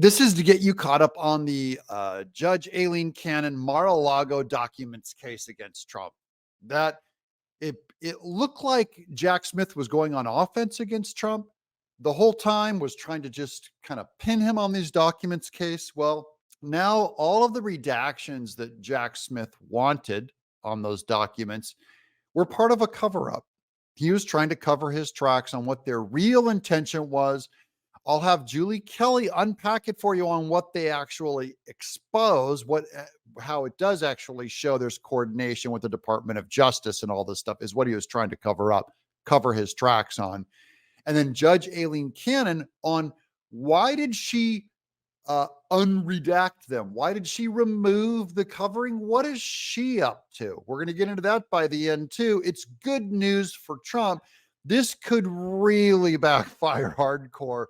This is to get you caught up on the Judge Aileen Cannon Mar-a-Lago documents case against Trump. That it looked like Jack Smith was going on offense against Trump the whole time, was trying to just kind of pin him on these documents case. Well, now all of the redactions that Jack Smith wanted on those documents were part of a cover-up. He was trying to cover his tracks on what their real intention was. I'll have Julie Kelly unpack it for you on what they actually expose, how it does actually show there's coordination with the Department of Justice and all this stuff is what he was trying to cover his tracks on. And then Judge Aileen Cannon on why did she unredact them? Why did she remove the covering? What is she up to? We're going to get into that by the end too. It's good news for Trump. This could really backfire hardcore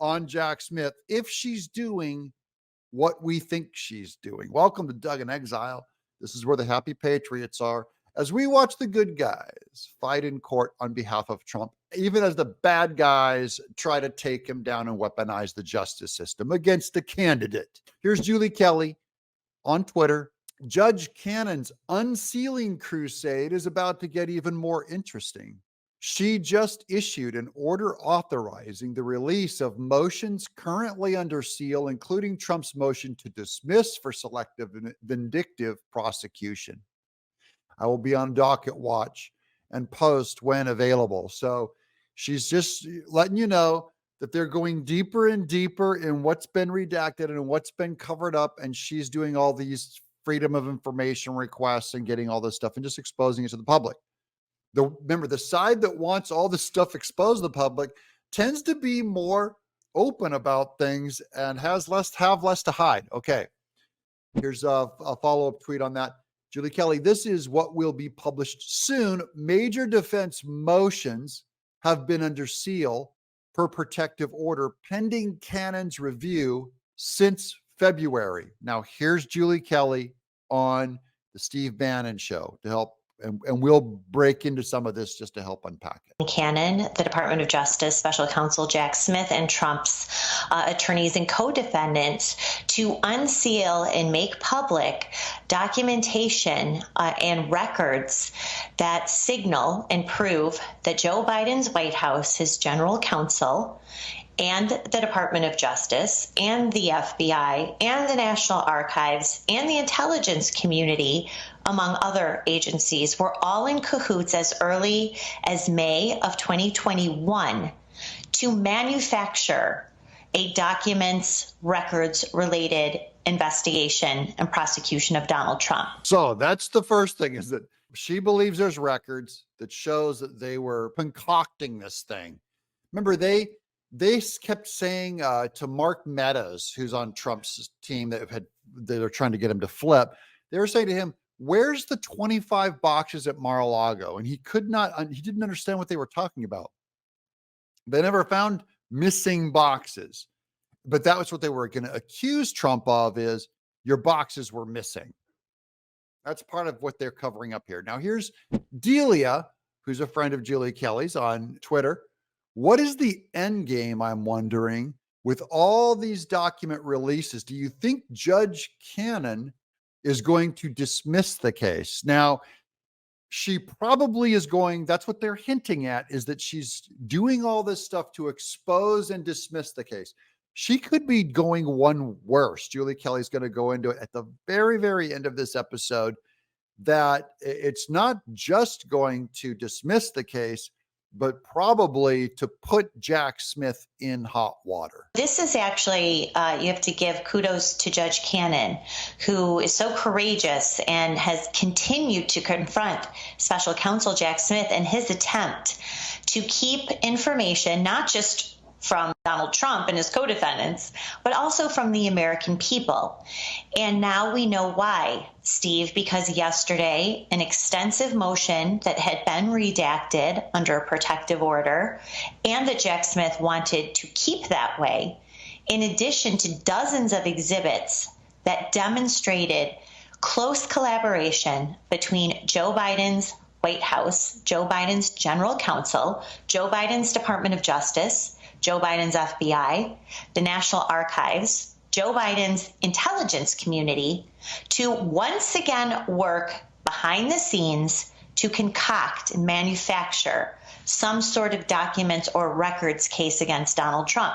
on Jack Smith if she's doing what we think she's doing. Welcome to Doug in Exile. This is where the happy patriots are as we watch the good guys fight in court on behalf of Trump, even as the bad guys try to take him down and weaponize the justice system against the candidate. Here's Julie Kelly on Twitter. Judge Cannon's unsealing crusade is about to get even more interesting. She just issued an order authorizing the release of motions currently under seal, including Trump's motion to dismiss for selective and vindictive prosecution. I will be on docket watch and post when available. So she's just letting you know that they're going deeper and deeper in what's been redacted and what's been covered up. And she's doing all these freedom of information requests and getting all this stuff and just exposing it to the public. Remember, the side that wants all this stuff exposed to the public tends to be more open about things and have less to hide. Okay, here's a follow-up tweet on that. Julie Kelly, this is what will be published soon. Major defense motions have been under seal per protective order pending Cannon's review since February. Now, here's Julie Kelly on the Steve Bannon show to help. And we'll break into some of this just to help unpack it. Cannon, the Department of Justice, Special Counsel Jack Smith, and Trump's attorneys and co-defendants to unseal and make public documentation and records that signal and prove that Joe Biden's White House, his general counsel, and the Department of Justice, and the FBI, and the National Archives, and the intelligence community, among other agencies, were all in cahoots as early as May of 2021 to manufacture a documents, records-related investigation and prosecution of Donald Trump. So that's the first thing, is that she believes there's records that shows that they were concocting this thing. Remember, they kept saying to Mark Meadows, who's on Trump's team they're trying to get him to flip, they were saying to him, where's the 25 boxes at Mar-a-Lago? And he didn't understand what they were talking about. They never found missing boxes, but that was what they were going to accuse Trump of, is your boxes were missing. That's part of what they're covering up here. Now here's Delia, who's a friend of Julie Kelly's on Twitter. What is the end game, I'm wondering, with all these document releases? Do you think Judge Cannon is going to dismiss the case? Now, she probably is going, that's what they're hinting at, is that she's doing all this stuff to expose and dismiss the case. She could be going one worse. Julie Kelly's going to go into it at the very, very end of this episode, that it's not just going to dismiss the case, but probably to put Jack Smith in hot water. This is actually, you have to give kudos to Judge Cannon, who is so courageous and has continued to confront Special Counsel Jack Smith in his attempt to keep information, not just from Donald Trump and his co-defendants, but also from the American people. And now we know why, Steve, because yesterday an extensive motion that had been redacted under a protective order, and that Jack Smith wanted to keep that way, in addition to dozens of exhibits that demonstrated close collaboration between Joe Biden's White House, Joe Biden's general counsel, Joe Biden's Department of Justice, Joe Biden's FBI, the National Archives, Joe Biden's intelligence community to once again work behind the scenes to concoct and manufacture some sort of documents or records case against Donald Trump.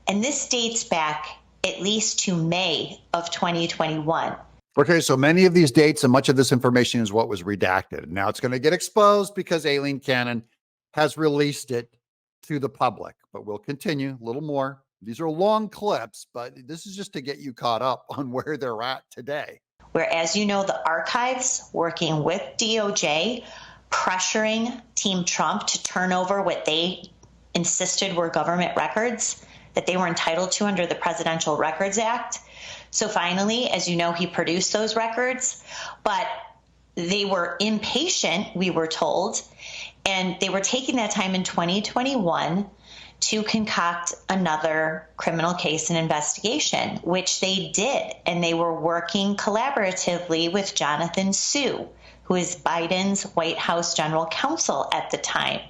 And this dates back at least to May of 2021. Okay, so many of these dates and much of this information is what was redacted. Now it's going to get exposed because Aileen Cannon has released it to the public, but we'll continue a little more. These are long clips, but this is just to get you caught up on where they're at today. Where, as you know, the archives working with DOJ, pressuring Team Trump to turn over what they insisted were government records that they were entitled to under the Presidential Records Act. So finally, as you know, he produced those records, but they were impatient, we were told, and they were taking that time in 2021 to concoct another criminal case and investigation, which they did. And they were working collaboratively with Jonathan Sue, who is Biden's White House general counsel at the time.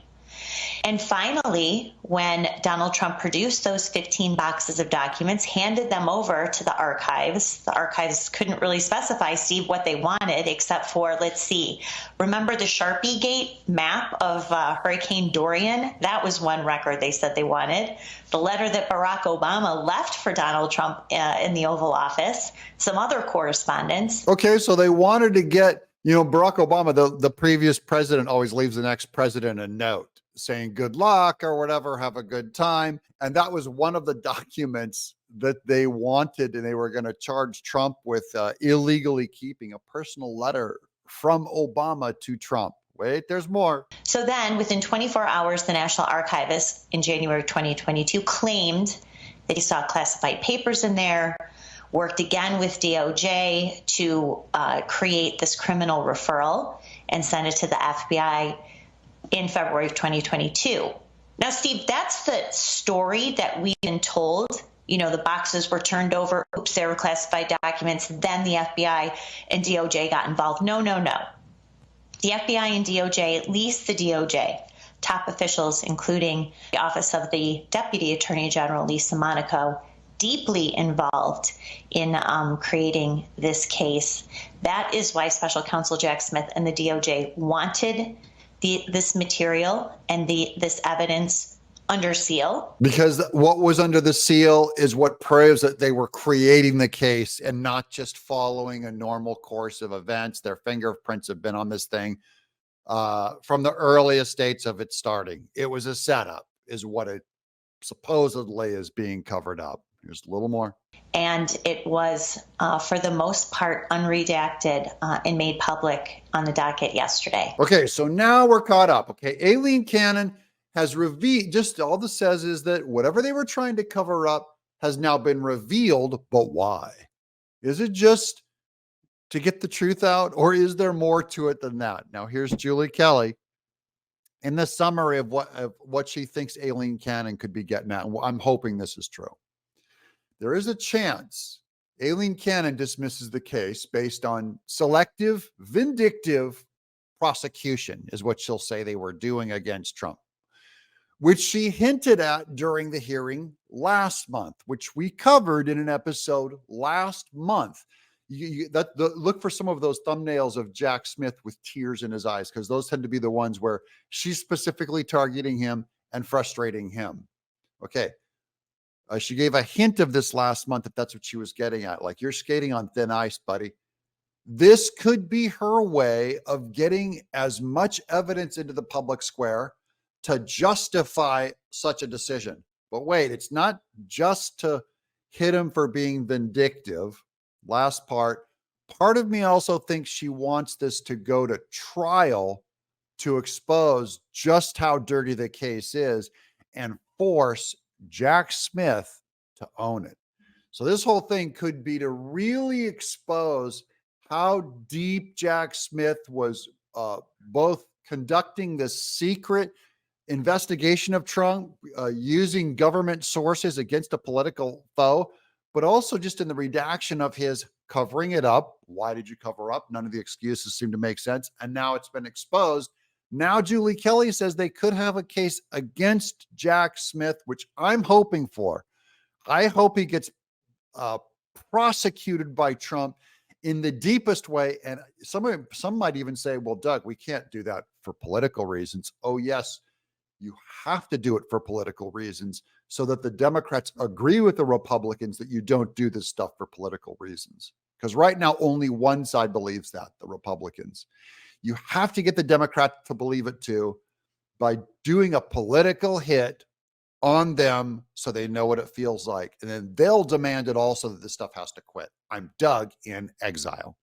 And finally, when Donald Trump produced those 15 boxes of documents, handed them over to the archives couldn't really specify, Steve, what they wanted, except for, let's see, remember the Sharpie Gate map of Hurricane Dorian? That was one record they said they wanted. The letter that Barack Obama left for Donald Trump in the Oval Office, some other correspondence. Okay, so they wanted to get, Barack Obama, the previous president, always leaves the next president a note saying good luck or whatever, have a good time. And that was one of the documents that they wanted, and they were going to charge Trump with illegally keeping a personal letter from Obama to Trump. Wait, there's more. So then within 24 hours, the National Archivist in January 2022 claimed that he saw classified papers in there, worked again with DOJ to create this criminal referral and send it to the FBI in February of 2022. Now, Steve, that's the story that we've been told. The boxes were turned over. Oops, there were classified documents. Then the FBI and DOJ got involved. No. The FBI and DOJ, at least the DOJ, top officials, including the Office of the Deputy Attorney General, Lisa Monaco, deeply involved in creating this case. That is why Special Counsel Jack Smith and the DOJ wanted this material and this evidence under seal. Because what was under the seal is what proves that they were creating the case and not just following a normal course of events. Their fingerprints have been on this thing from the earliest dates of it starting. It was a setup, is what it supposedly is being covered up. Here's a little more. And it was, for the most part, unredacted and made public on the docket yesterday. Okay, so now we're caught up. Okay, Aileen Cannon has revealed, just all this says is that whatever they were trying to cover up has now been revealed, but why? Is it just to get the truth out, or is there more to it than that? Now, here's Julie Kelly in the summary of what she thinks Aileen Cannon could be getting at. And I'm hoping this is true. There is a chance Aileen Cannon dismisses the case based on selective, vindictive prosecution, is what she'll say they were doing against Trump, which she hinted at during the hearing last month, which we covered in an episode last month. Look for some of those thumbnails of Jack Smith with tears in his eyes, because those tend to be the ones where she's specifically targeting him and frustrating him. Okay. She gave a hint of this last month, if that's what she was getting at. Like, you're skating on thin ice, buddy. This could be her way of getting as much evidence into the public square to justify such a decision. But wait, it's not just to hit him for being vindictive. Last part of me also thinks she wants this to go to trial to expose just how dirty the case is and force Jack Smith to own it. So this whole thing could be to really expose how deep Jack Smith was both conducting this secret investigation of Trump, using government sources against a political foe, but also just in the redaction of his covering it up. Why did you cover up? None of the excuses seem to make sense. And now it's been exposed. Now Julie Kelly says they could have a case against Jack Smith, which I'm hoping for. I hope he gets prosecuted by Trump in the deepest way. And some might even say, well, Doug, we can't do that for political reasons. Oh, yes, you have to do it for political reasons so that the Democrats agree with the Republicans that you don't do this stuff for political reasons. Because right now, only one side believes that, the Republicans. You have to get the Democrats to believe it too by doing a political hit on them so they know what it feels like. And then they'll demand it also that this stuff has to quit. I'm Doug in Exile.